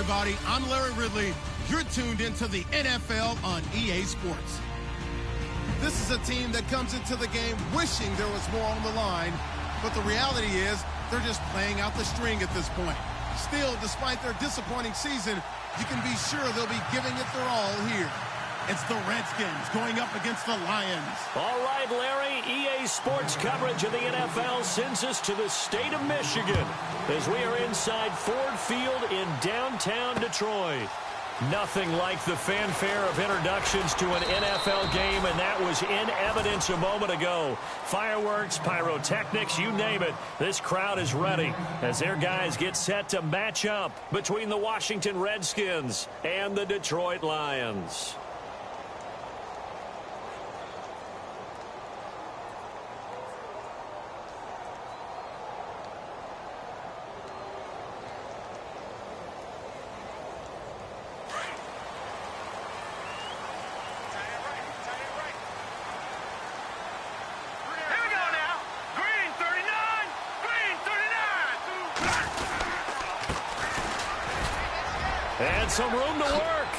everybody. I'm Larry Ridley. You're tuned into the NFL on EA Sports. This is a team that comes into the game wishing there was more on the line, but the reality is they're just playing out the string at this point. Still, despite their disappointing season, you can be sure they'll be giving it their all here. It's the Redskins going up against the Lions. All right, Larry, EA Sports coverage of the NFL sends us to the state of Michigan as we are inside Ford Field in downtown Detroit. Nothing like the fanfare of introductions to an NFL game, and that was in evidence a moment ago. Fireworks, pyrotechnics, you name it. This crowd is ready as their guys get set to match up between the Washington Redskins and the Detroit Lions. And some room to work.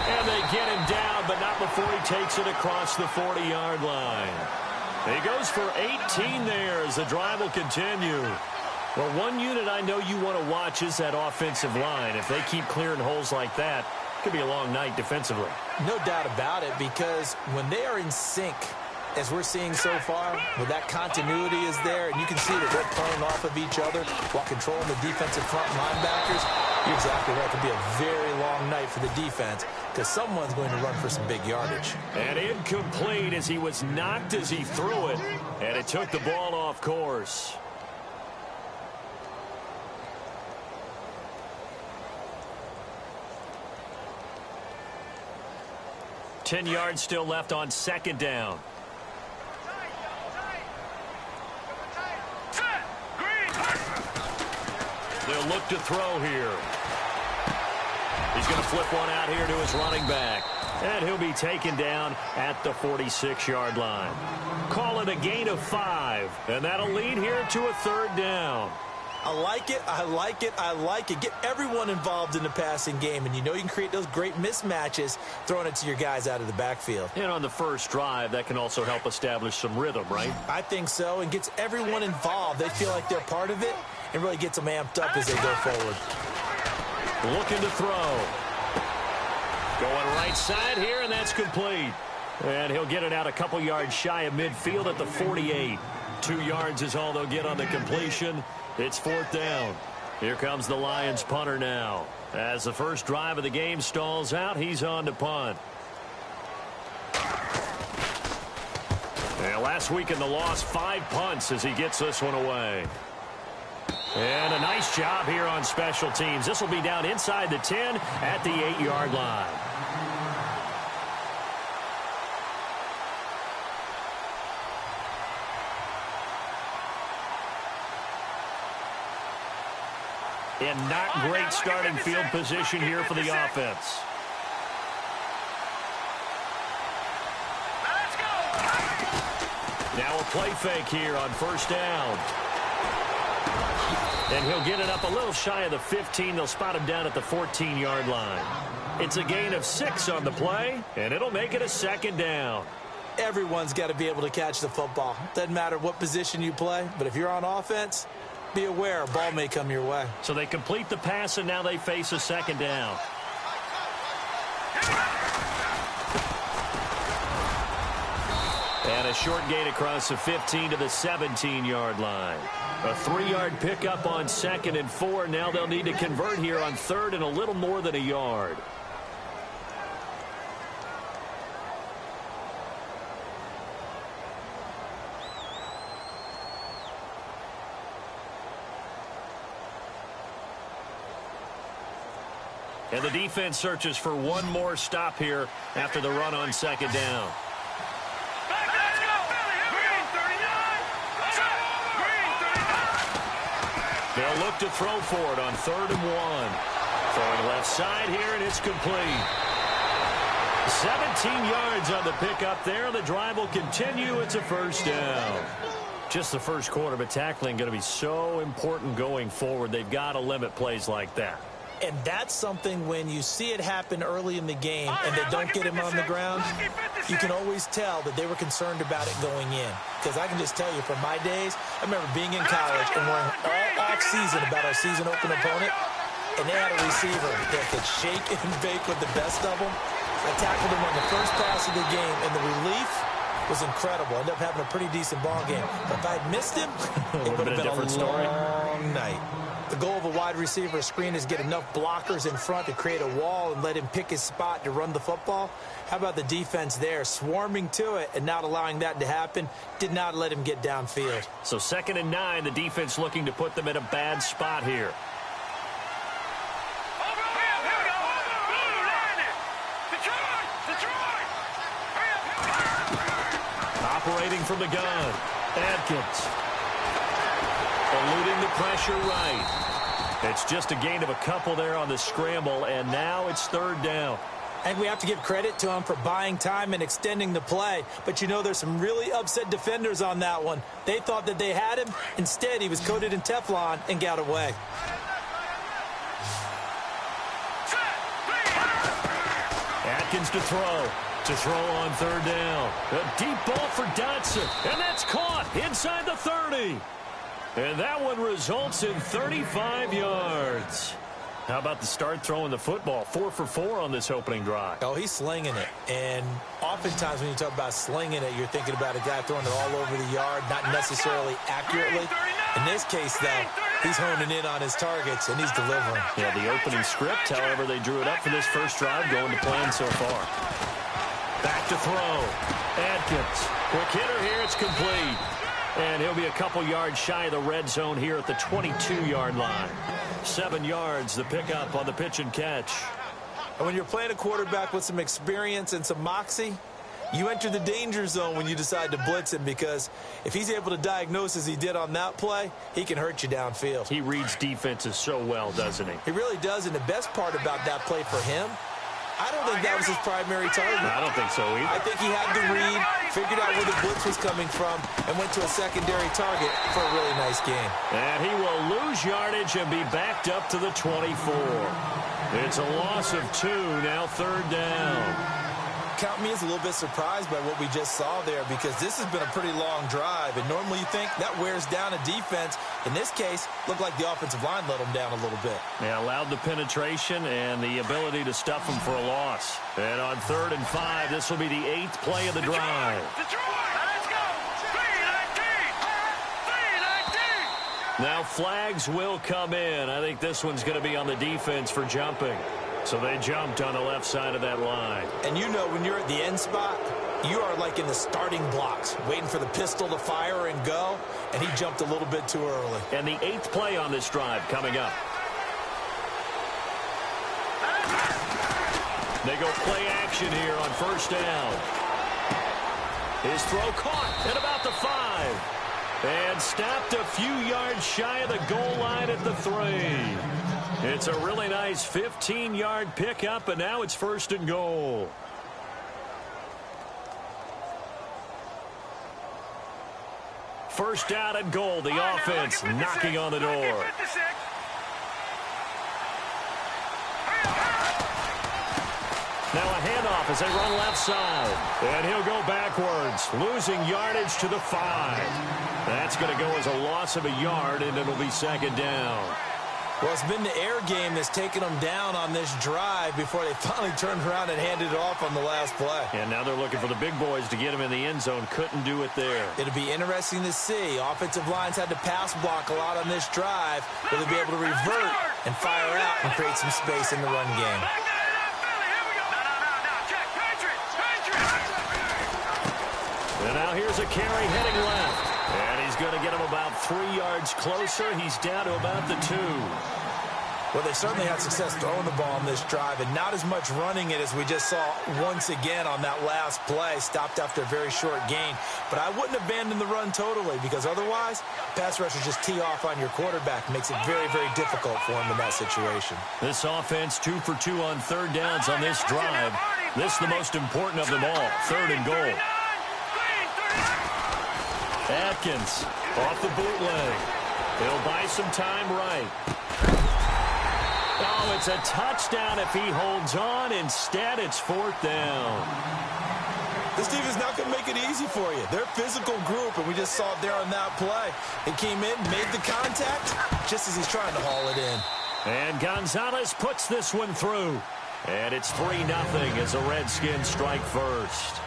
And they get him down, but not before he takes it across the 40-yard line. He goes for 18 there as the drive will continue. Well, one unit I know you want to watch is that offensive line. If they keep clearing holes like that, it could be a long night defensively. No doubt about it, because when they are in sync, as we're seeing so far, where that continuity is there, and you can see that they're playing off of each other while controlling the defensive front linebackers, you're exactly right. It could be a very long night for the defense because someone's going to run for some big yardage. And incomplete as he was knocked as he threw it, and it took the ball off course. Ten yards still left on second down. They'll look to throw here. He's going to flip one out here to his running back. And he'll be taken down at the 46-yard line. Call it a gain of 5. And that'll lead here to a third down. I like it. I like it. I like it. Get everyone involved in the passing game. And you know you can create those great mismatches throwing it to your guys out of the backfield. And on the first drive, that can also help establish some rhythm, right? I think so. And gets everyone involved. They feel like they're part of it. And really gets them amped up as they go forward. Looking to throw. Going right side here, and that's complete. And he'll get it out a couple yards shy of midfield at the 48. 2 yards is all they'll get on the completion. It's fourth down. Here comes the Lions punter now. As the first drive of the game stalls out, he's on to punt. And last week in the loss, 5 punts as he gets this one away. And a nice job here on special teams. This will be down inside the 10 at the 8-yard line. And not great starting field position here for the offense. Now a play fake here on first down. And he'll get it up a little shy of the 15. They'll spot him down at the 14-yard line. It's a gain of 6 on the play, and it'll make it a second down. Everyone's got to be able to catch the football. Doesn't matter what position you play, but if you're on offense, be aware a ball may come your way. So they complete the pass, and now they face a second down. And a short gain across the 15 to the 17-yard line. A 3-yard pickup on 2nd and 4. Now they'll need to convert here on 3rd and a little more than a yard. And the defense searches for one more stop here after the run on 2nd down. They'll look to throw for it on 3rd and 1. Throwing left side here, and it's complete. 17 yards on the pickup there. The drive will continue. It's a first down. Just the first quarter, but tackling going to be so important going forward. They've got to limit plays like that. And that's something when you see it happen early in the game and they don't get him on the ground, you can always tell that they were concerned about it going in. Because I can just tell you from my days, I remember being in college and worrying all off-season about our season open opponent, and they had a receiver that could shake and bake with the best of them. I tackled him on the first pass of the game, and the relief was incredible. I ended up having a pretty decent ball game. But if I had missed him, it would have been a long night. The goal of a wide receiver screen is get enough blockers in front to create a wall and let him pick his spot to run the football. How about the defense there, swarming to it and not allowing that to happen? Did not let him get downfield. So 2nd and 9, the defense looking to put them in a bad spot here. Operating from the gun, Adkins. Eluding the pressure right. It's just a gain of a couple there on the scramble, and now it's 3rd down. And we have to give credit to him for buying time and extending the play. But, you know, there's some really upset defenders on that one. They thought that they had him. Instead, he was coated in Teflon and got away. Atkins to throw. To throw on 3rd down. A deep ball for Dotson. And that's caught inside the 30. And that one results in 35 yards. How about the start throwing the football? 4 for 4 on this opening drive. Oh, he's slinging it. And oftentimes when you talk about slinging it, you're thinking about a guy throwing it all over the yard, not necessarily accurately. In this case, though, he's honing in on his targets, and he's delivering. Yeah, the opening script, however, they drew it up for this first drive, going to plan so far. Back to throw. Adkins. Quick hitter here. It's complete. And he'll be a couple yards shy of the red zone here at the 22-yard line. 7 yards, the pickup on the pitch and catch. And when you're playing a quarterback with some experience and some moxie, you enter the danger zone when you decide to blitz him, because if he's able to diagnose as he did on that play, he can hurt you downfield. He reads defenses so well, doesn't he? He really does, and the best part about that play for him, I don't think that was his primary target. I don't think so either. I think he had the read, figured out where the blitz was coming from, and went to a secondary target for a really nice game. And he will lose yardage and be backed up to the 24. It's a loss of 2, now 3rd down. Count me as a little bit surprised by what we just saw there, because this has been a pretty long drive, and normally you think that wears down a defense. In this case, looked like the offensive line let them down a little bit. Yeah, allowed the penetration and the ability to stuff them for a loss. And on 3rd and 5, this will be the 8th play of the drive. Now flags will come in. I think this one's going to be on the defense for jumping. So they jumped on the left side of that line. And you know, when you're at the end spot, you are like in the starting blocks, waiting for the pistol to fire and go, and he jumped a little bit too early. And the 8th play on this drive coming up. They go play action here on 1st down. His throw caught at about the 5. And stopped a few yards shy of the goal line at the 3. It's a really nice 15-yard pickup, and now it's 1st and goal. First down and goal, the offense knocking on the door. Now a handoff as they run left side. And he'll go backwards, losing yardage to the 5. That's going to go as a loss of a yard, and it'll be 2nd down. Well, it's been the air game that's taken them down on this drive before they finally turned around and handed it off on the last play. And now they're looking for the big boys to get him in the end zone. Couldn't do it there. It'll be interesting to see. Offensive lines had to pass block a lot on this drive. Will they be able to revert and fire out and create some space in the run game? And now here's a carry heading left. And he's going to get him about 3 yards closer. He's down to about the 2. Well, they certainly had success throwing the ball on this drive, and not as much running it as we just saw once again on that last play. Stopped after a very short gain. But I wouldn't abandon the run totally, because otherwise, pass rushers just tee off on your quarterback. Makes it very, very difficult for him in that situation. This offense 2 for 2 on 3rd downs on this drive. This is the most important of them all. 3rd and goal. Atkins off the bootleg. He'll buy some time right. Oh, it's a touchdown if he holds on. Instead, it's 4th down. This defense is not going to make it easy for you. They're a physical group, and we just saw it there on that play. He came in, made the contact, just as he's trying to haul it in. And Gonzalez puts this one through. And it's 3-0 as the Redskins strike first.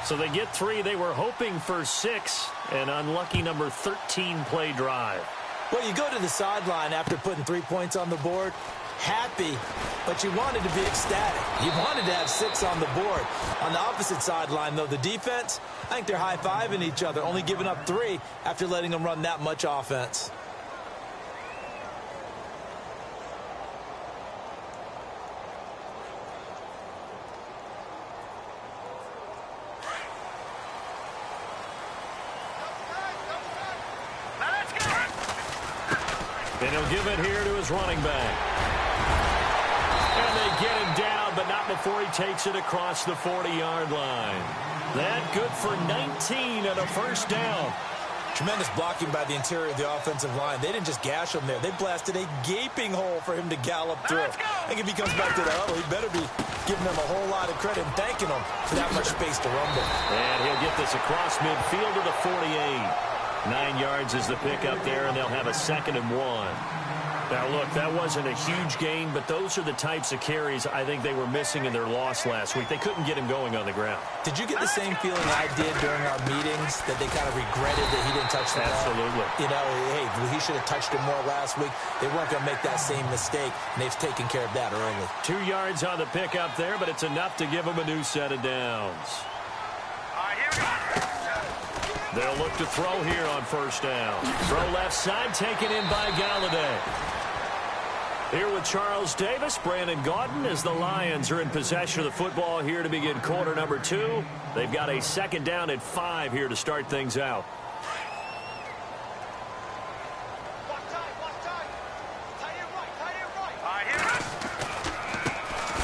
So they get 3. They were hoping for 6. An unlucky number 13 play drive. Well, you go to the sideline after putting 3 points on the board, happy, but you wanted to be ecstatic. You wanted to have 6 on the board. On the opposite sideline, though, the defense, I think they're high-fiving each other, only giving up 3 after letting them run that much offense. And he'll give it here to his running back. And they get him down, but not before he takes it across the 40-yard line. That good for 19 and a first down. Tremendous blocking by the interior of the offensive line. They didn't just gash him there. They blasted a gaping hole for him to gallop through. I think if he comes back to the huddle, he better be giving them a whole lot of credit and thanking them for that much space to rumble. And he'll get this across midfield to the 48. 9 yards is the pickup there, and they'll have a 2nd and 1. Now, look, that wasn't a huge gain, but those are the types of carries I think they were missing in their loss last week. They couldn't get him going on the ground. Did you get the same feeling I did during our meetings, that they kind of regretted that he didn't touch the ball? Absolutely. You know, hey, he should have touched it more last week. They weren't going to make that same mistake, and they've taken care of that early. 2 yards on the pickup there, but it's enough to give them a new set of downs. They'll look to throw here on first down. Throw left side, taken in by Galladay. Here with Charles Davis, Brandon Gaudin, as the Lions are in possession of the football here to begin quarter number 2. They've got a 2nd down at 5 here to start things out.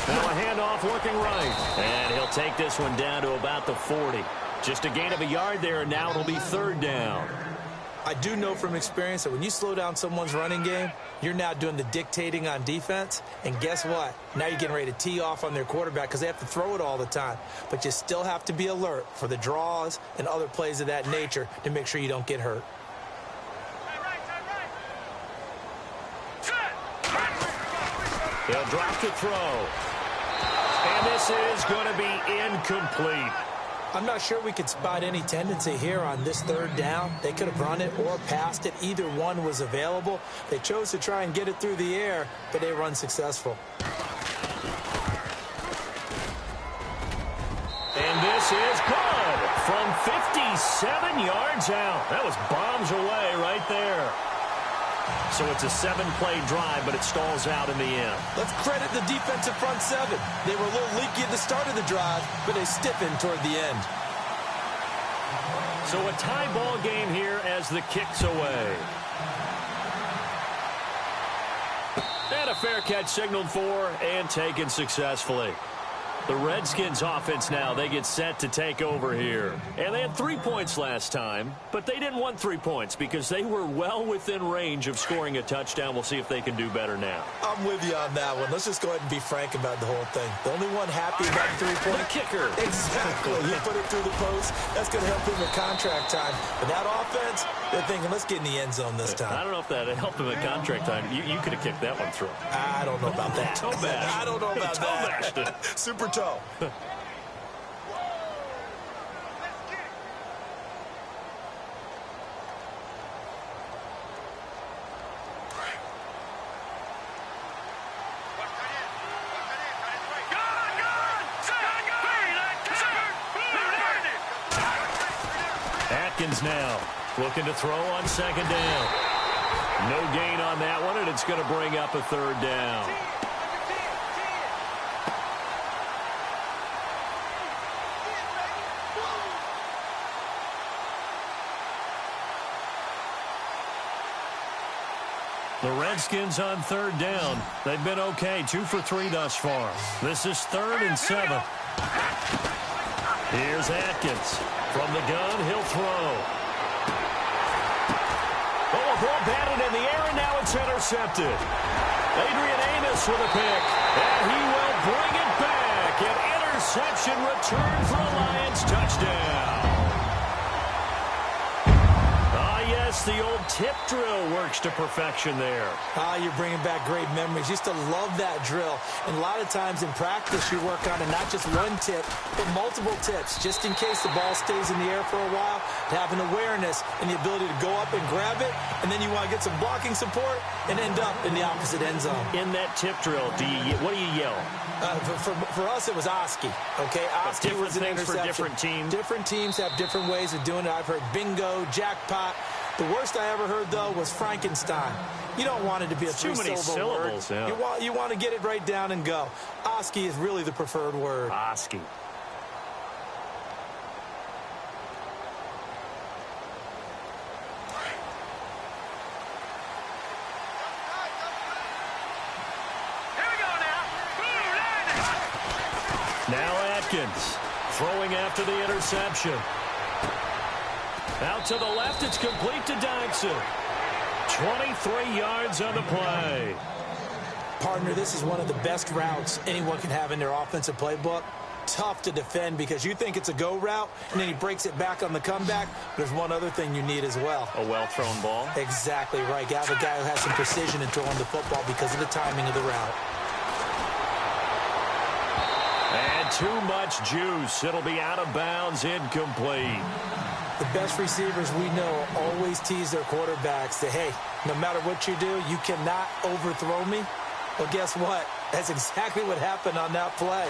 Now a handoff looking right. And he'll take this one down to about the 40. Just a gain of a yard there, and now it'll be 3rd down. I do know from experience that when you slow down someone's running game, you're now doing the dictating on defense. And guess what? Now you're getting ready to tee off on their quarterback because they have to throw it all the time. But you still have to be alert for the draws and other plays of that nature to make sure you don't get hurt. They'll drop the throw. And this is going to be incomplete. I'm not sure we could spot any tendency here on this 3rd down. They could have run it or passed it. Either one was available. They chose to try and get it through the air, but they were unsuccessful. And this is good from 57 yards out. That was bombs away right there. So it's a 7-play drive, but it stalls out in the end. Let's credit the defensive front 7. They were a little leaky at the start of the drive, but they stiffened toward the end. So a tie ball game here as the kick's away. And a fair catch signaled for and taken successfully. The Redskins offense now, they get set to take over here. And they had 3 points last time, but they didn't want 3 points because they were well within range of scoring a touchdown. We'll see if they can do better now. I'm with you on that one. Let's just go ahead and be frank about the whole thing. The only one happy about the 3-point. The kicker. Exactly. He put it through the post. That's going to help him in contract time. But that offense, they're thinking, let's get in the end zone this time. I don't know if that helped him in contract time. You could have kicked that one through. I don't know about that. Toe bash. I don't know about that. Super toe. Atkins now looking to throw on 2nd down. No gain on that one, and it's going to bring up a 3rd down. The Redskins on 3rd down. They've been okay, 2 for 3 thus far. This is 3rd and 7. Here's Atkins. From the gun, he'll throw. Oh, a ball batted in the air, and now it's intercepted. Adrian Amos with a pick, and he will bring it back. An interception return for a Lions touchdown. Yes, the old tip drill works to perfection there. You're bringing back great memories. Used to love that drill. And a lot of times in practice, you work on it, not just one tip, but multiple tips, just in case the ball stays in the air for a while, to have an awareness and the ability to go up and grab it, and then you want to get some blocking support and end up in the opposite end zone. In that tip drill, what do you yell? For us, it was Oski. Okay, Oski was an interception. For different teams. Different teams have different ways of doing it. I've heard bingo, jackpot. The worst I ever heard, though, was Frankenstein. You don't want it to be a three-syllable word. Yeah. You want to get it right down and go. Oski is really the preferred word. Oski. Now Atkins throwing after the interception. Out to the left, it's complete to Dodson. 23 yards on the play. Partner, this is one of the best routes anyone can have in their offensive playbook. Tough to defend because you think it's a go route, and then he breaks it back on the comeback. There's one other thing you need as well. A well-thrown ball. Exactly right. You have a guy who has some precision in throwing the football because of the timing of the route. And too much juice. It'll be out of bounds, incomplete. The best receivers we know always tease their quarterbacks that, hey, no matter what you do, you cannot overthrow me. Well, guess what? That's exactly what happened on that play.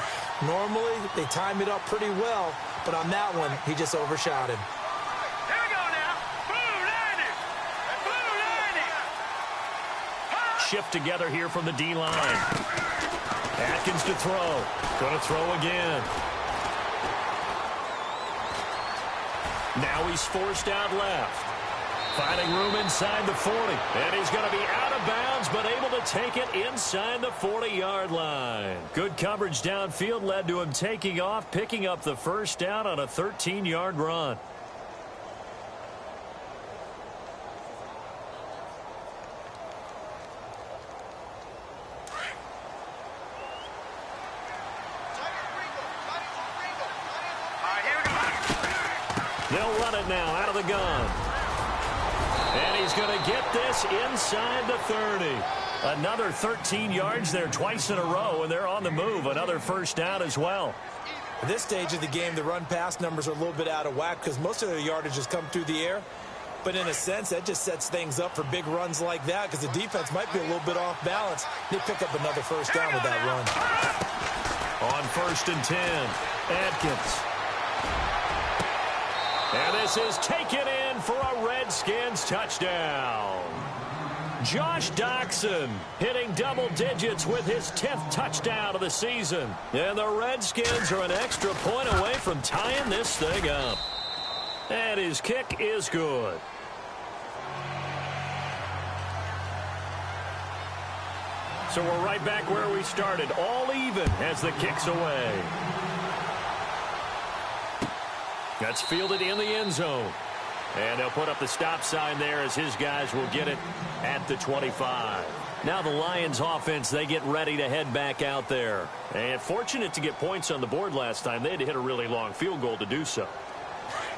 Normally, they time it up pretty well, but on that one, he just overshot him. Here we go now. Blue Shift together here from the D-line. Atkins to throw. Going to throw again. Now he's forced out left. Finding room inside the 40. And he's going to be out of bounds, but able to take it inside the 40-yard line. Good coverage downfield led to him taking off, picking up the first down on a 13-yard run. They'll run it now out of the gun. And he's going to get this inside the 30. Another 13 yards there twice in a row, and they're on the move. Another first down as well. At this stage of the game, the run-pass numbers are a little bit out of whack because most of their yardage has come through the air. But in a sense, that just sets things up for big runs like that because the defense might be a little bit off balance. They pick up another first down with that run. On 1st and 10, Atkins. And this is taken in for a Redskins touchdown. Josh Doctson hitting double digits with his 10th touchdown of the season. And the Redskins are an extra point away from tying this thing up. And his kick is good. So we're right back where we started, all even as the kick's away. That's fielded in the end zone. And they'll put up the stop sign there as his guys will get it at the 25. Now the Lions offense, they get ready to head back out there. And fortunate to get points on the board last time. They had to hit a really long field goal to do so.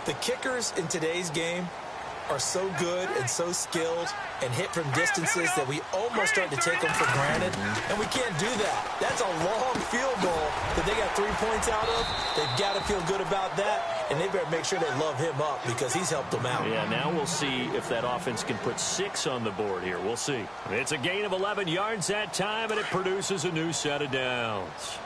The kickers in today's game are so good and so skilled and hit from distances that we almost start to take them for granted, and we can't do that. That's a long field goal that they got 3 points out of. They've got to feel good about that, and they better make sure they love him up because he's helped them out. Yeah, now we'll see if that offense can put 6 on the board here. We'll see. It's a gain of 11 yards that time, and it produces a new set of downs.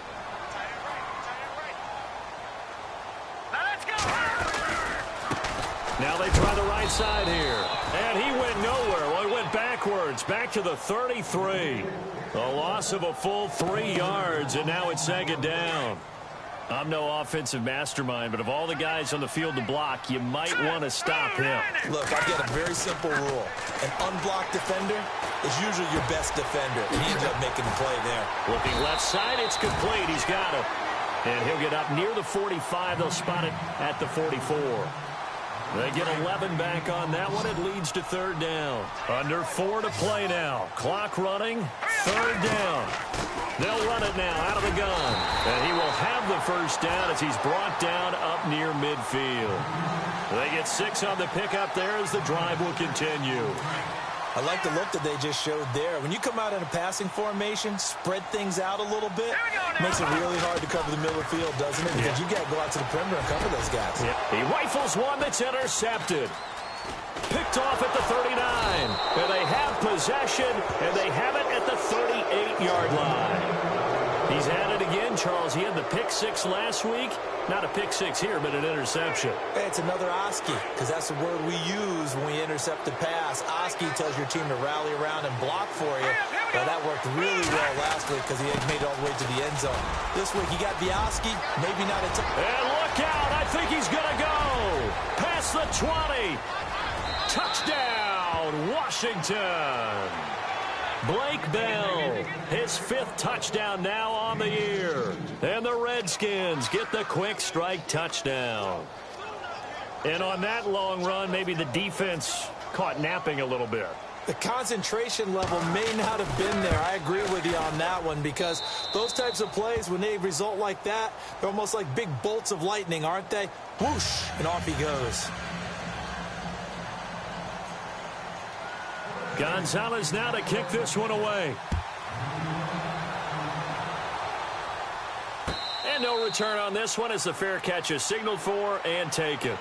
Now they try the right side here. And he went nowhere. Well, he went backwards, back to the 33. A loss of a full 3 yards, and now it's second down. I'm no offensive mastermind, but of all the guys on the field to block, you might want to stop him. Look, I've got a very simple rule. An unblocked defender is usually your best defender, and he ended up making the play there. Looking left side, it's complete. He's got it. And he'll get up near the 45. They'll spot it at the 44. They get 11 back on that one. It leads to third down. Under 4 to play now. Clock running. Third down. They'll run it now out of the gun. And he will have the first down as he's brought down up near midfield. They get 6 on the pickup there as the drive will continue. I like the look that they just showed there. When you come out in a passing formation, spread things out a little bit, makes it really hard to cover the middle of the field, doesn't it? Because you got to go out to the perimeter and cover those guys. He rifles one that's intercepted. Picked off at the 39. And they have possession, and they have it at the 38-yard line. He's at it again, Charles. He had the pick 6 last week. Not a pick 6 here, but an interception. It's another Oski, because that's the word we use when we intercept a pass. Oski tells your team to rally around and block for you. Well, that worked really well last week because he had made it all the way to the end zone. This week, he got the Oski, maybe not a and look out. I think he's going to go. Past the 20. Touchdown, Washington. Blake Bell, his 5th touchdown now on the year. And the Redskins get the quick strike touchdown. And on that long run, maybe the defense caught napping a little bit. The concentration level may not have been there. I agree with you on that one because those types of plays, when they result like that, they're almost like big bolts of lightning, aren't they? Whoosh, and off he goes. Gonzalez now to kick this one away. And no return on this one as the fair catch is signaled for and taken.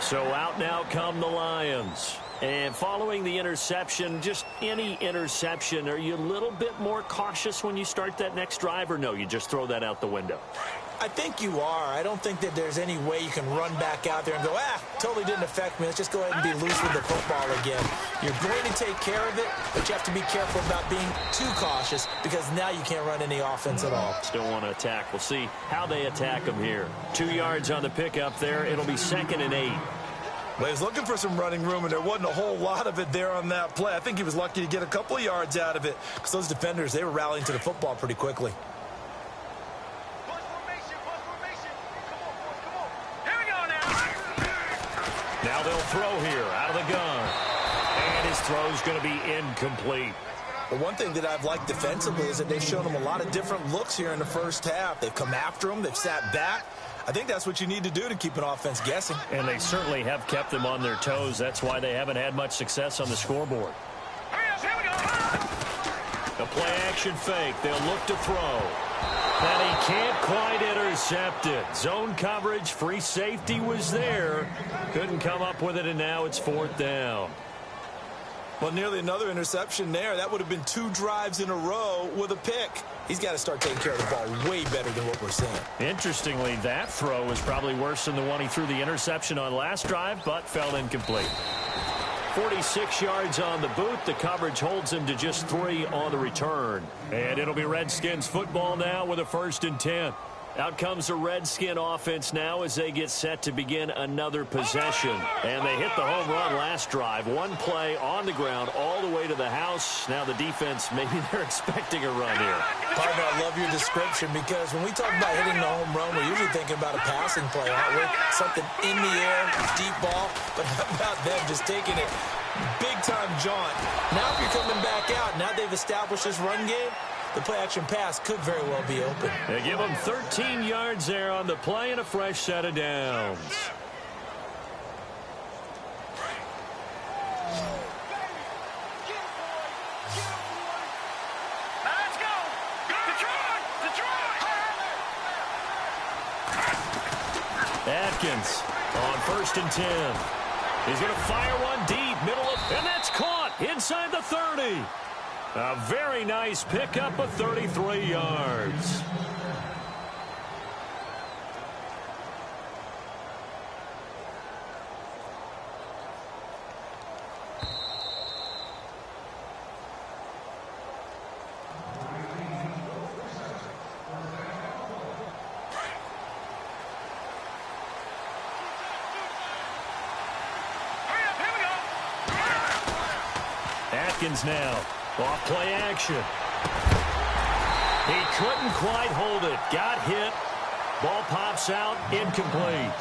So out now come the Lions. And following the interception, just any interception, are you a little bit more cautious when you start that next drive, or no, you just throw that out the window? I think you are. I don't think that there's any way you can run back out there and go, totally didn't affect me. Let's just go ahead and be loose with the football again. You're going to take care of it, but you have to be careful about being too cautious because now you can't run any offense at all. Still want to attack. We'll see how they attack them here. 2 yards on the pickup there. It'll be 2nd and 8. Well, he was looking for some running room, and there wasn't a whole lot of it there on that play. I think he was lucky to get a couple of yards out of it because those defenders, they were rallying to the football pretty quickly. Now they'll throw here out of the gun. And his throw's going to be incomplete. The one thing that I've liked defensively is that they've shown him a lot of different looks here in the first half. They've come after him. They've sat back. I think that's what you need to do to keep an offense guessing. And they certainly have kept them on their toes. That's why they haven't had much success on the scoreboard. A play-action fake. They'll look to throw. And he can't quite intercept it. Zone coverage, free safety was there. Couldn't come up with it, and now it's 4th down. Well, nearly another interception there. That would have been 2 drives in a row with a pick. He's got to start taking care of the ball way better than what we're seeing. Interestingly, that throw was probably worse than the one he threw the interception on last drive, but fell incomplete. 46 yards on the boot. The coverage holds him to just 3 on the return. And it'll be Redskins football now with a 1st and 10. Out comes the Redskin offense now as they get set to begin another possession. And they hit the home run last drive. 1 play on the ground all the way to the house. Now the defense, maybe they're expecting a run here. Partner, I love your description because when we talk about hitting the home run, we're usually thinking about a passing play, aren't we? Something in the air, deep ball. But how about them just taking it big-time jaunt? Now if you're coming back out, now they've established this run game, the play-action pass could very well be open. They give him 13 yards there on the play and a fresh set of downs. Let's go! Detroit! Atkins on 1st and 10. He's going to fire one deep, middle of, and that's caught inside the 30. A very nice pickup of 33 yards. Atkins now, off play action. He couldn't quite hold it. Got hit. Ball pops out, incomplete.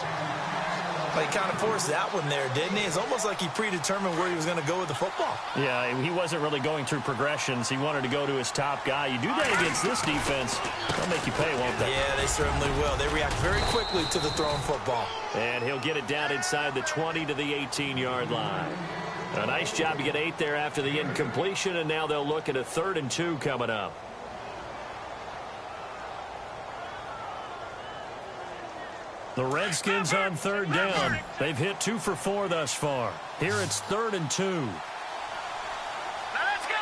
Well, he kind of forced that one there, didn't he? It's almost like he predetermined where he was going to go with the football. Yeah, he wasn't really going through progressions. He wanted to go to his top guy. You do that against this defense, they'll make you pay, won't they? Yeah, they certainly will. They react very quickly to the thrown football. And he'll get it down inside the 20 to the 18-yard line. A nice job to get 8 there after the incompletion, and now they'll look at a 3rd and 2 coming up. The Redskins on 3rd down. They've hit 2 for 4 thus far. Here it's 3rd and 2. Now let's go.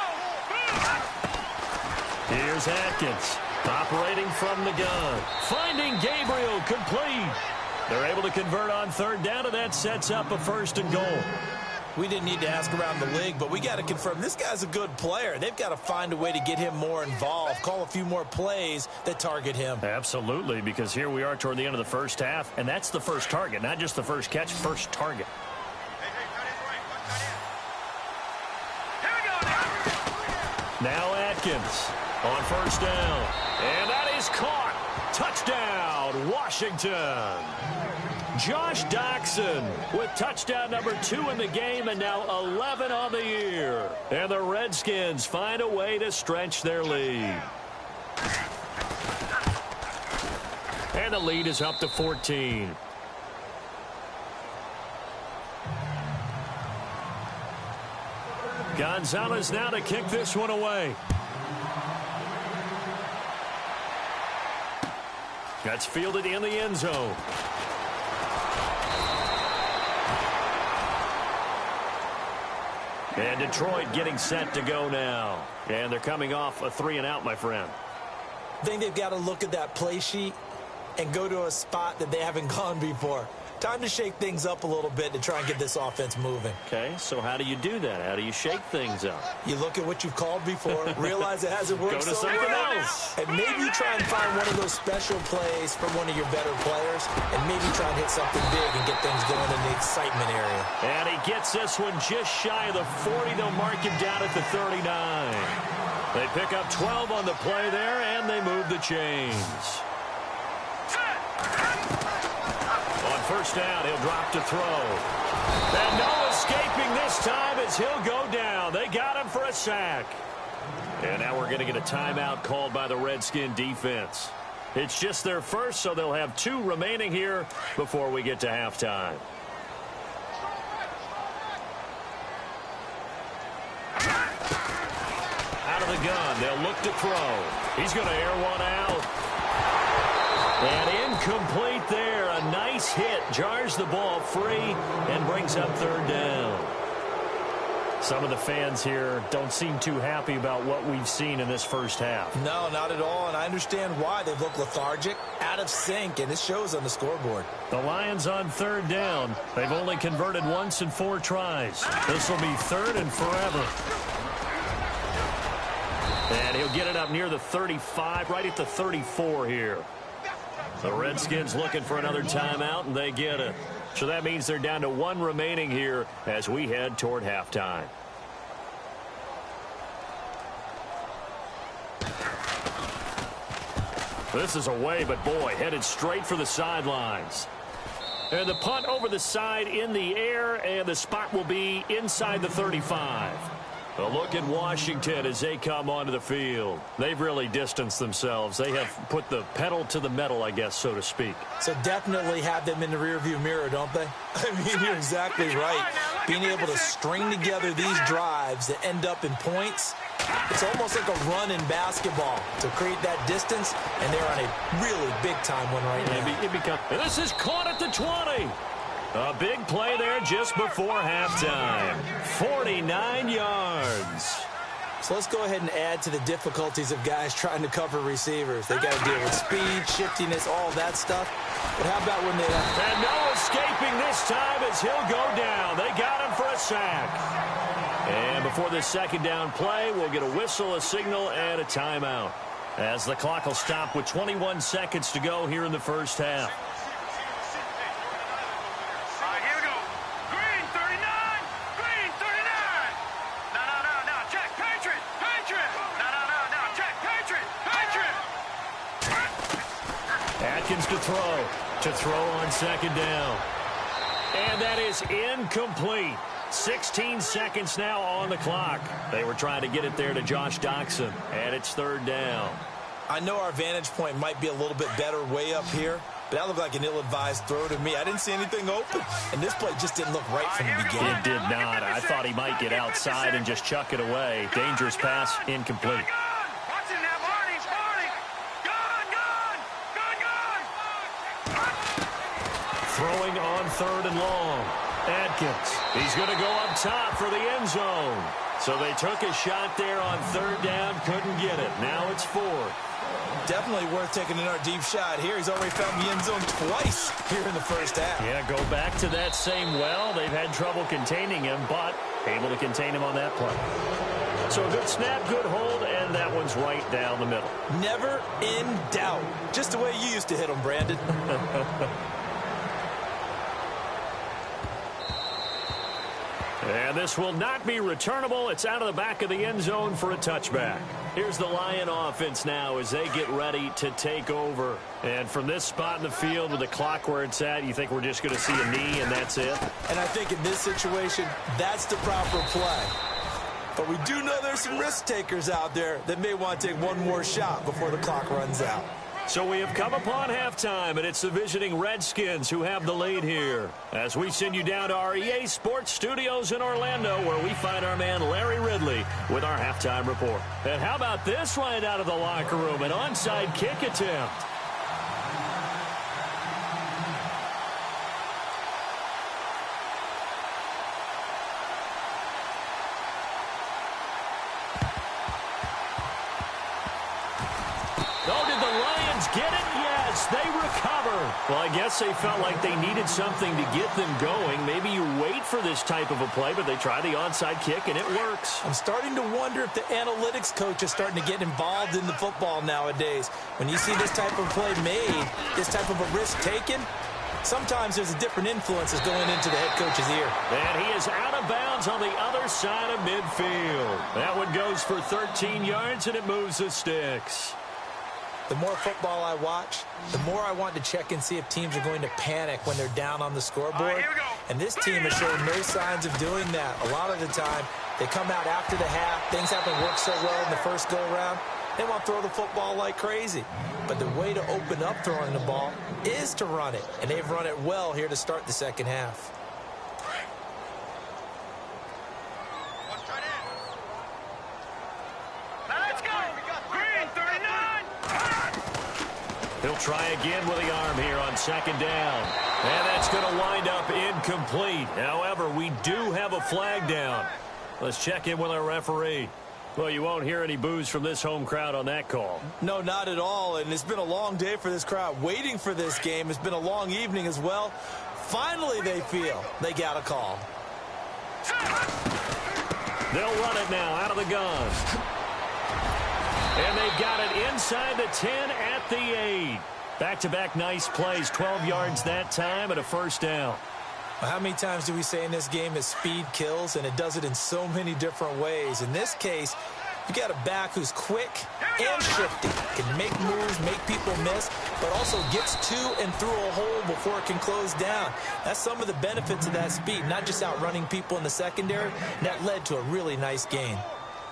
Here's Atkins, operating from the gun. Finding Gabriel, complete. They're able to convert on 3rd down, and that sets up a 1st and goal. We didn't need to ask around the league, but we got to confirm this guy's a good player. They've got to find a way to get him more involved, call a few more plays that target him. Absolutely, because here we are toward the end of the first half, and that's the first target, not just the first catch, first target. Now Atkins on 1st down, and that is caught. Touchdown, Washington. Josh Doxson with touchdown number 2 in the game, and now 11 on the year. And the Redskins find a way to stretch their lead. And the lead is up to 14. Gonzalez now to kick this one away. That's fielded in the end zone. And Detroit getting set to go now. And they're coming off a 3-and-out, my friend. I think they've got to look at that play sheet and go to a spot that they haven't gone before. Time to shake things up a little bit to try and get this offense moving. Okay, so how do you do that? How do you shake things up? You look at what you've called before, realize it hasn't worked Go to so something well, else. and maybe you try and find one of those special plays from one of your better players, and maybe try and hit something big and get things going in the excitement area. And he gets this one just shy of the 40. They'll mark him down at the 39. They pick up 12 on the play there, and they move the chains. On 1st down, he'll drop to throw. And no escaping this time as he'll go down. They got him for a sack. And now we're going to get a timeout called by the Redskin defense. It's just their first, so they'll have 2 remaining here before we get to halftime. Out of the gun, they'll look to throw. He's going to air one out. And incomplete there. A nice hit. Jars the ball free and brings up 3rd down. Some of the fans here don't seem too happy about what we've seen in this first half. No, not at all, and I understand why. They've looked lethargic, out of sync, and it shows on the scoreboard. The Lions on 3rd down. They've only converted once in 4 tries. This will be 3rd and forever. And he'll get it up near the 35, right at the 34 here. The Redskins looking for another timeout, and they get it. So that means they're down to 1 remaining here as we head toward halftime. This is away, but boy, headed straight for the sidelines. And the punt over the side in the air, and the spot will be inside the 35. A look at Washington as they come onto the field. They've really distanced themselves. They have put the pedal to the metal, I guess, so to speak. So definitely have them in the rearview mirror, don't they? I mean, you're exactly right. Being able to string together these drives that end up in points, it's almost like a run in basketball to create that distance, and they're on a really big-time one right now. And this is caught at the 20. A big play there just before halftime. 49 yards. So let's go ahead and add to the difficulties of guys trying to cover receivers. They got to deal with speed, shiftiness, all that stuff. But how about when they... And no escaping this time as he'll go down. They got him for a sack. And before this 2nd down play, we'll get a whistle, a signal, and a timeout. As the clock will stop with 21 seconds to go here in the first half. Atkins to throw on 2nd down. And that is incomplete. 16 seconds now on the clock. They were trying to get it there to Josh Doxson, and it's third down. I know our vantage point might be a little bit better way up here, but that looked like an ill-advised throw to me. I didn't see anything open, and this play just didn't look right from the beginning. It did not. I thought he might get outside and just chuck it away. Dangerous pass, incomplete. Throwing on third and long. Adkins. He's going to go up top for the end zone. So they took a shot there on third down, couldn't get it. Now it's fourth. Definitely worth taking in our deep shot here. He's already found the end zone twice here in the first half. Yeah, go back to that same well. They've had trouble containing him, but able to contain him on that play. So a good snap, good hold, and that one's right down the middle. Never in doubt. Just the way you used to hit him, Brandon. And this will not be returnable. It's out of the back of the end zone for a touchback. Here's the Lion offense now as they get ready to take over. And from this spot in the field with the clock where it's at, you think we're just going to see a knee and that's it? And I think in this situation, that's the proper play. But we do know there's some risk takers out there that may want to take one more shot before the clock runs out. So we have come upon halftime, and it's the visiting Redskins who have the lead here. As we send you down to our EA Sports Studios in Orlando, where we find our man Larry Ridley with our halftime report. And how about this right out of the locker room, an onside kick attempt. Get it? Yes, they recover. Well, I guess they felt like they needed something to get them going. Maybe you wait for this type of a play, but they try the onside kick, and it works. I'm starting to wonder if the analytics coach is starting to get involved in the football nowadays. When you see this type of play made, this type of a risk taken, sometimes there's a different influences going into the head coach's ear. And he is out of bounds on the other side of midfield. That one goes for 13 yards, and it moves the sticks. The more football I watch, the more I want to check and see if teams are going to panic when they're down on the scoreboard. And this team has shown no signs of doing that. A lot of the time, they come out after the half. Things haven't worked so well in the first go-around. They want to throw the football like crazy. But the way to open up throwing the ball is to run it. And they've run it well here to start the second half. He'll try again with the arm here on second down. And that's going to wind up incomplete. However, we do have a flag down. Let's check in with our referee. Well, you won't hear any boos from this home crowd on that call. No, not at all. And it's been a long day for this crowd waiting for this game. It's been a long evening as well. Finally, they feel they got a call. They'll run it now out of the gun. And they've got it inside the 10 at the 8. Back-to-back nice plays, 12 yards that time and a first down. Well, how many times do we say in this game that speed kills, and it does it in so many different ways? In this case, you got a back who's quick and shifty, can make moves, make people miss, but also gets to and through a hole before it can close down. That's some of the benefits of that speed, not just outrunning people in the secondary. And that led to a really nice gain.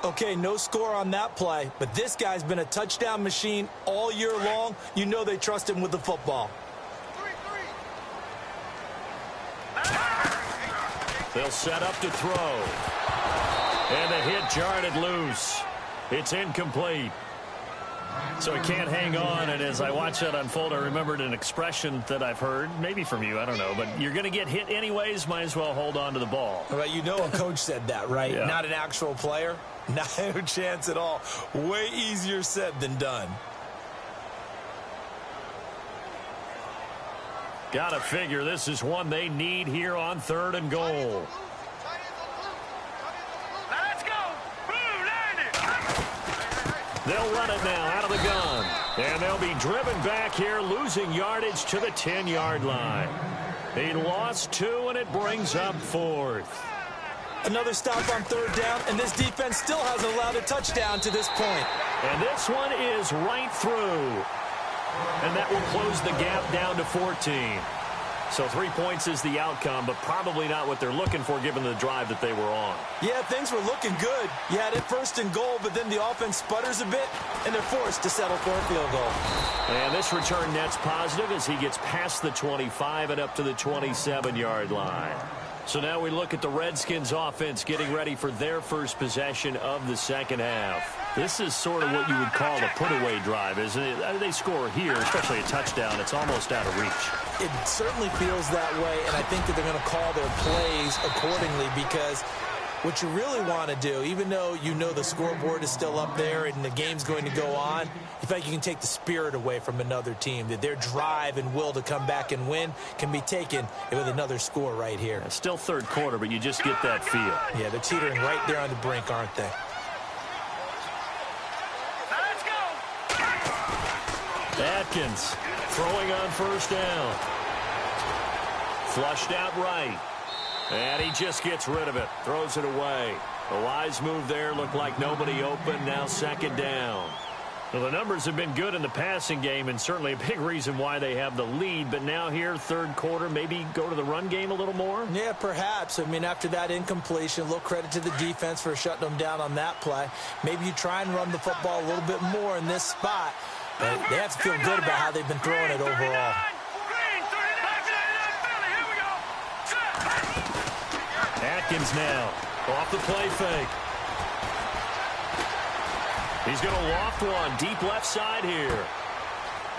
Okay, no score on that play, but this guy's been a touchdown machine all year long. You know they trust him with the football. They'll set up to throw. And the hit jarred it loose. It's incomplete. So he can't hang on, and as I watch that unfold, I remembered an expression that I've heard, maybe from you, I don't know, but you're going to get hit anyways, might as well hold on to the ball. All right, you know a coach said that, right? Yeah. Not an actual player. No chance at all. Way easier said than done. Gotta figure this is one they need here on third and goal. Let's go. Boom, land it. They'll run it now out of the gun. And they'll be driven back here, losing yardage to the 10-yard line. He lost 2, and it brings up 4th. Another stop on third down, and this defense still hasn't allowed a touchdown to this point. And this one is right through. And that will close the gap down to 14. So 3 points is the outcome, but probably not what they're looking for given the drive that they were on. Yeah, things were looking good. You had it first and goal, but then the offense sputters a bit, and they're forced to settle for a field goal. And this return net's positive as he gets past the 25 and up to the 27-yard line. So now we look at the Redskins offense getting ready for their first possession of the second half. This is sort of what you would call a put-away drive, isn't it? They score here, especially a touchdown. It's almost out of reach. It certainly feels that way, and I think that they're going to call their plays accordingly because what you really want to do, even though you know the scoreboard is still up there and the game's going to go on, you feel like you can take the spirit away from another team, that their drive and will to come back and win can be taken with another score right here. It's still third quarter, but you just get that feel. Yeah, they're teetering right there on the brink, aren't they? Let's go. Atkins throwing on first down. Flushed out right. And he just gets rid of it. Throws it away. A wise move there. Looked like nobody open. Now second down. Well, the numbers have been good in the passing game and certainly a big reason why they have the lead. But now here, third quarter, maybe go to the run game a little more? Yeah, perhaps. I mean, after that incompletion, a little credit to the defense for shutting them down on that play. Maybe you try and run the football a little bit more in this spot. But they have to feel good about how they've been throwing it overall. Atkins now off the play fake. He's going to loft one deep left side here.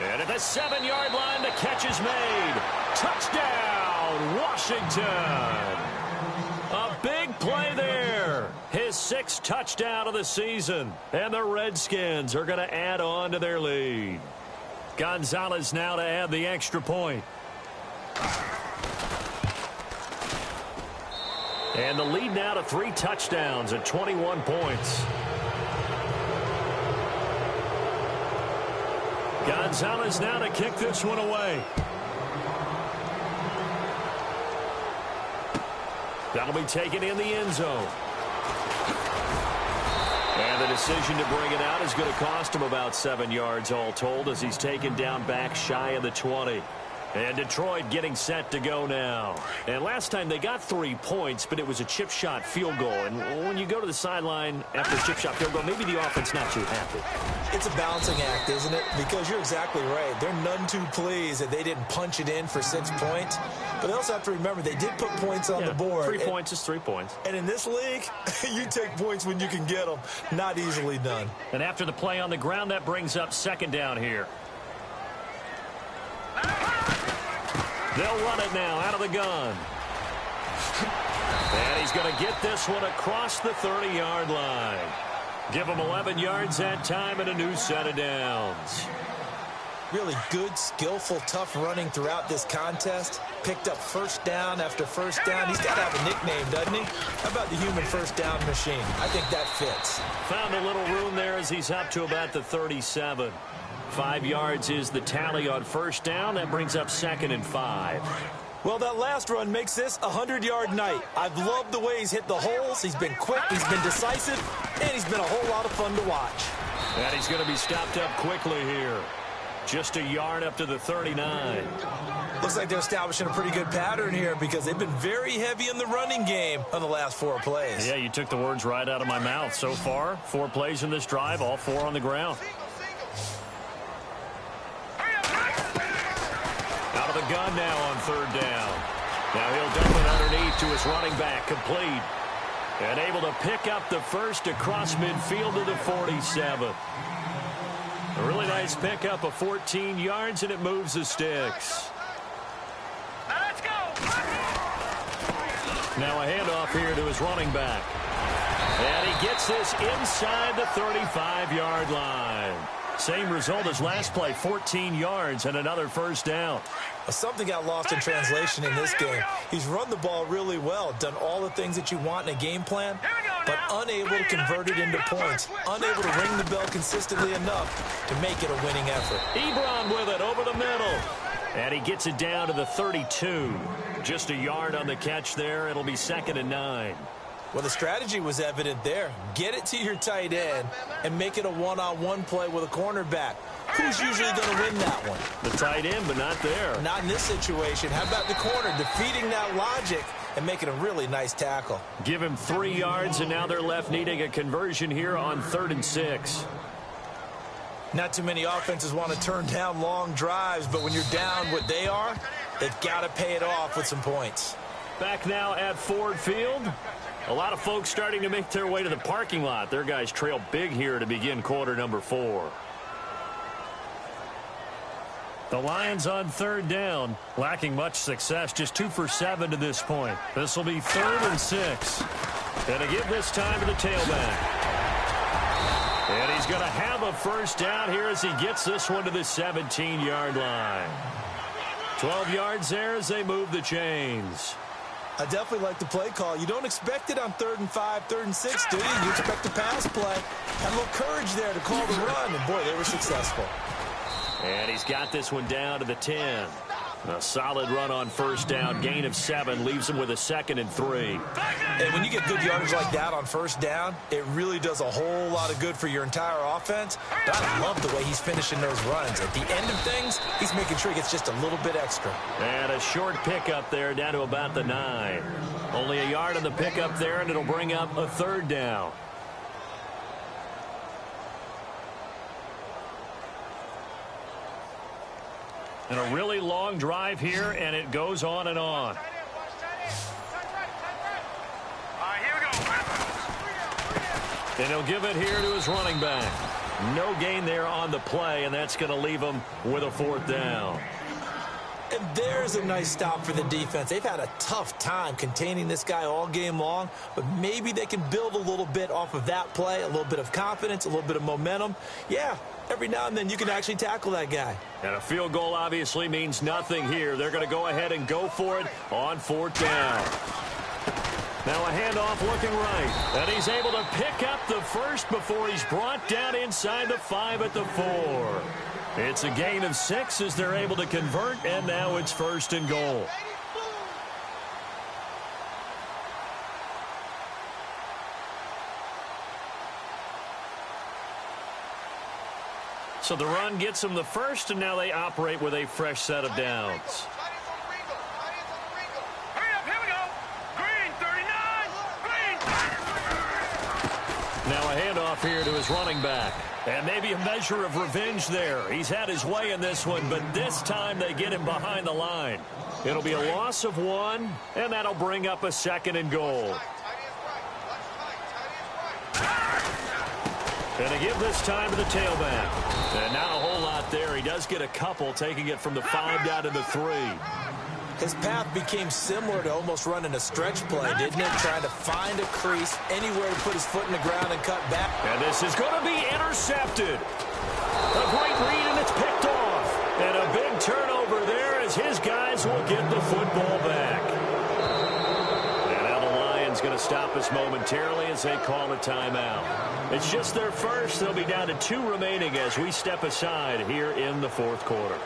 And at the 7-yard line, the catch is made. Touchdown, Washington. A big play there. His 6th touchdown of the season. And the Redskins are going to add on to their lead. Gonzalez now to add the extra point. And the lead now to 3 touchdowns at 21 points. Gonzalez now to kick this one away. That'll be taken in the end zone. And the decision to bring it out is going to cost him about 7 yards all told as he's taken down back shy of the 20. And Detroit getting set to go now. And last time they got 3 points, but it was a chip shot field goal. And when you go to the sideline after a chip shot field goal, maybe the offense not too happy. It's a balancing act, isn't it? Because you're exactly right. They're none too pleased that they didn't punch it in for 6 points. But they also have to remember they did put points on the board. 3 points is 3 points. And in this league, you take points when you can get them. Not easily done. And after the play on the ground, that brings up second down here. They'll run it now out of the gun. And he's going to get this one across the 30-yard line. Give him 11 yards that time and a new set of downs. Really good, skillful, tough running throughout this contest. Picked up first down after first down. He's got to have a nickname, doesn't he? How about the human first down machine? I think that fits. Found a little room there as he's up to about the 37. 5 yards is the tally on first down. That brings up 2nd and 5. Well, that last run makes this a 100-yard night. I've loved the way he's hit the holes. He's been quick, he's been decisive, and he's been a whole lot of fun to watch. And he's going to be stopped up quickly here. Just a yard up to the 39. Looks like they're establishing a pretty good pattern here because they've been very heavy in the running game on the last 4 plays. Yeah, you took the words right out of my mouth. So far, 4 plays in this drive, all 4 on the ground. Out of the gun now on third down. Now he'll dump it underneath to his running back, complete. And able to pick up the first across midfield to the 47. A really nice pickup of 14 yards, and it moves the sticks. Let's go. Now a handoff here to his running back. And he gets this inside the 35-yard line. Same result as last play, 14 yards and another first down. Something got lost in translation in this game. He's run the ball really well, done all the things that you want in a game plan, but unable to convert it into points, unable to ring the bell consistently enough to make it a winning effort. Ebron with it over the middle. And he gets it down to the 32. Just a yard on the catch there. It'll be 2nd and 9. Well, the strategy was evident there. Get it to your tight end and make it a one-on-one play with a cornerback. Who's usually going to win that one? The tight end, but not there. Not in this situation. How about the corner defeating that logic and making a really nice tackle? Give him 3 yards, and now they're left needing a conversion here on 3rd and 6. Not too many offenses want to turn down long drives, but when you're down what they are, they've got to pay it off with some points. Back now at Ford Field. A lot of folks starting to make their way to the parking lot. Their guys trail big here to begin quarter number 4. The Lions on 3rd down, lacking much success, just 2 for 7 to this point. This will be 3rd and 6. And to give this time to the tailback. And he's going to have a first down here as he gets this one to the 17-yard line. 12 yards there as they move the chains. I definitely like the play call. You don't expect it on 3rd and 5, 3rd and 6, do you? You expect a pass play. Had a little courage there to call the run, and boy, they were successful. And he's got this one down to the 10. A solid run on first down. Gain of 7 leaves him with a 2nd and 3. And when you get good yardage like that on first down, it really does a whole lot of good for your entire offense. But I love the way he's finishing those runs. At the end of things, he's making sure he gets just a little bit extra. And a short pickup there down to about the 9. Only a yard on the pickup there, and it'll bring up a 3rd down. And a really long drive here, and it goes on and on. And he'll give it here to his running back. No gain there on the play, and that's going to leave him with a 4th down. And there's a nice stop for the defense. They've had a tough time containing this guy all game long, but maybe they can build a little bit off of that play, a little bit of confidence, a little bit of momentum. Yeah, every now and then you can actually tackle that guy. And a field goal obviously means nothing here. They're going to go ahead and go for it on 4th down. Now a handoff looking right. And he's able to pick up the first before he's brought down inside the 5 at the 4. It's a gain of 6 as they're able to convert, and now it's 1st and goal. So the run gets them the first, and now they operate with a fresh set of downs. Now a handoff here to his running back. And maybe a measure of revenge there. He's had his way in this one, but this time they get him behind the line. It'll be a loss of 1, and that'll bring up a 2nd and goal. And they give this time to the tailback. And not a whole lot there. He does get a couple, taking it from the 5 down to the 3. His path became similar to almost running a stretch play, didn't it? Trying to find a crease, anywhere to put his foot in the ground and cut back. And this is going to be intercepted. A great read, and it's picked off. And a big turnover there as his guys will get the football back. And now the Lions going to stop us momentarily as they call a timeout. It's just their first. They'll be down to 2 remaining as we step aside here in the 4th quarter.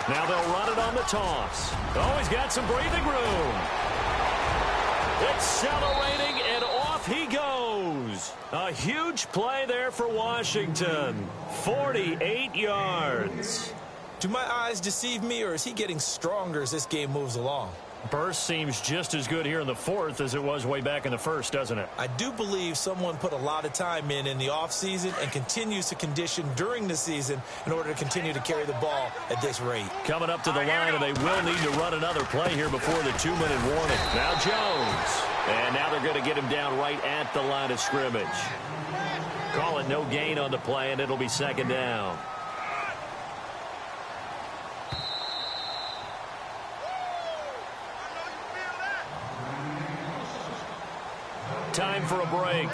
Now they'll run it on the toss. Oh, he's got some breathing room. Accelerating, and off he goes. A huge play there for Washington. 48 yards. Do my eyes deceive me, or is he getting stronger as this game moves along? Burst seems just as good here in the 4th as it was way back in the 1st, doesn't it? I do believe someone put a lot of time in the offseason and continues to condition during the season in order to continue to carry the ball at this rate. Coming up to the line, and they will need to run another play here before the 2-minute warning. Now Jones. And now they're going to get him down right at the line of scrimmage. Call it no gain on the play, and it'll be 2nd down. Time for a break.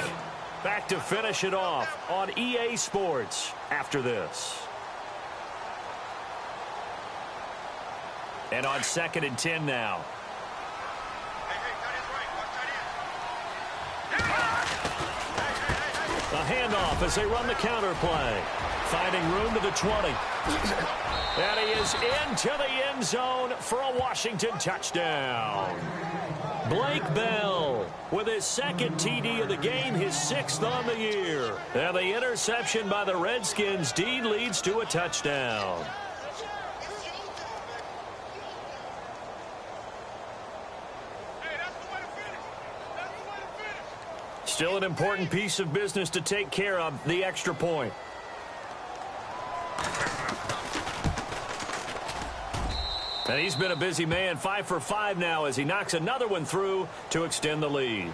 Back to finish it off on EA Sports after this. And on 2nd and 10 now. handoff as they run the counter play. Finding room to the 20. And he is into the end zone for a Washington touchdown. Blake Bell with his second TD of the game, his 6th on the year. And the interception by the Redskins D leads to a touchdown. Still an important piece of business to take care of, the extra point. And he's been a busy man, 5 for 5 now as he knocks another one through to extend the lead.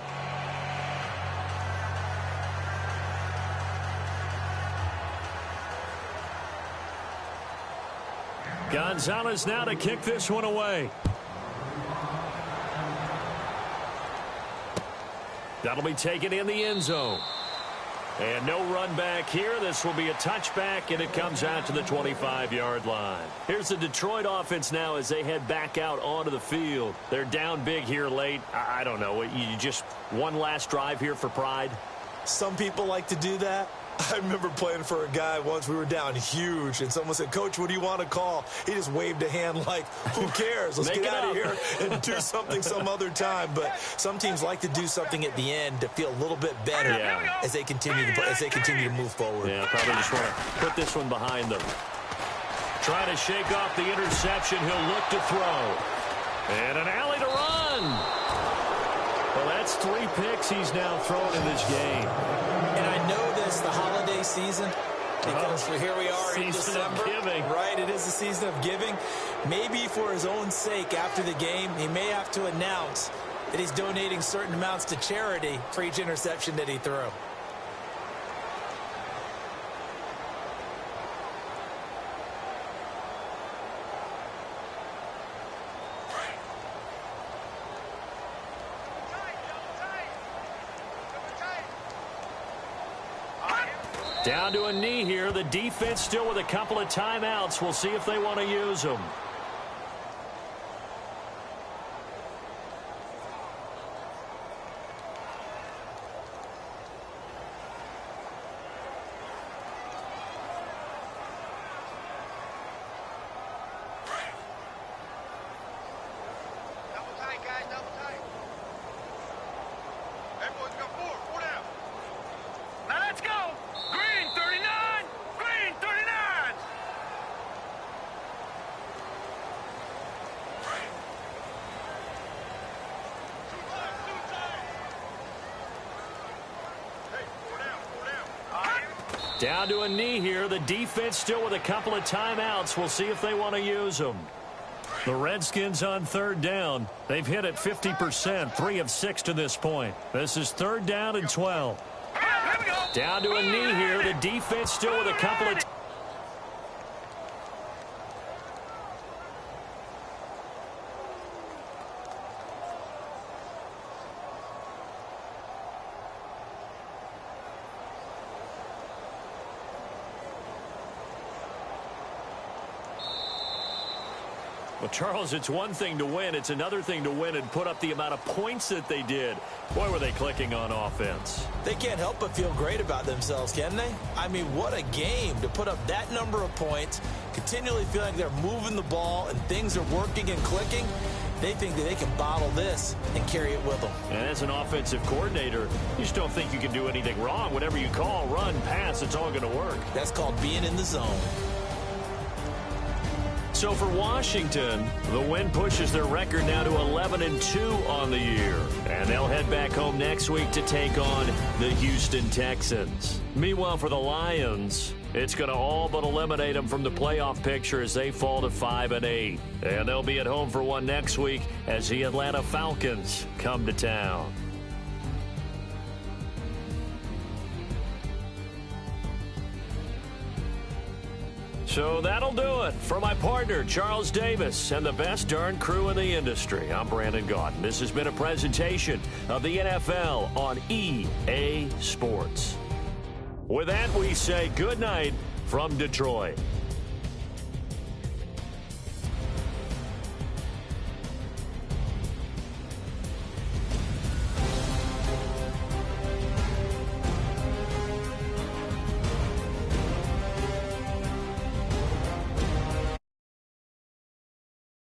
Gonzalez now to kick this one away. That'll be taken in the end zone. And no run back here. This will be a touchback, and it comes out to the 25-yard line. Here's the Detroit offense now as they head back out onto the field. They're down big here late. I don't know. You just one last drive here for pride? Some people like to do that. I remember playing for a guy once. We were down huge, and someone said, "Coach, what do you want to call?" He just waved a hand like, who cares? Let's get out of here and do something some other time. But some teams like to do something at the end to feel a little bit better as they continue to move forward. Yeah, probably just want to put this one behind them. Trying to shake off the interception. He'll look to throw. And an alley to run. Well, that's 3 picks he's now thrown in this game. And I know this, the holiday season, because here we are in December. Right, it is the season of giving. Maybe for his own sake after the game, he may have to announce that he's donating certain amounts to charity for each interception that he threw. Down to a knee here. The defense still with a couple of timeouts. We'll see if they want to use them. Double tight, guys, double tight. Everyone's got 4 down. Now let's go. Green 39. Green 39. Hey, 4 down. Down to a knee here. The defense still with a couple of timeouts. We'll see if they want to use them. The Redskins on 3rd down. They've hit it 50%, 3 of 6 to this point. This is 3rd down and 12. Here we go. Down to a knee here. The defense still with a couple of... Well, Charles, it's one thing to win. It's another thing to win and put up the amount of points that they did. Boy, were they clicking on offense. They can't help but feel great about themselves, can they? I mean, what a game to put up that number of points, continually feeling like they're moving the ball and things are working and clicking. They think that they can bottle this and carry it with them. And as an offensive coordinator, you just don't think you can do anything wrong. Whatever you call, run, pass, it's all going to work. That's called being in the zone. So for Washington, the win pushes their record now to 11-2 on the year. And they'll head back home next week to take on the Houston Texans. Meanwhile, for the Lions, it's going to all but eliminate them from the playoff picture as they fall to 5-8. And they'll be at home for one next week as the Atlanta Falcons come to town. So that'll do it. For my partner, Charles Davis, and the best darn crew in the industry, I'm Brandon Gaudin. This has been a presentation of the NFL on EA Sports. With that, we say good night from Detroit.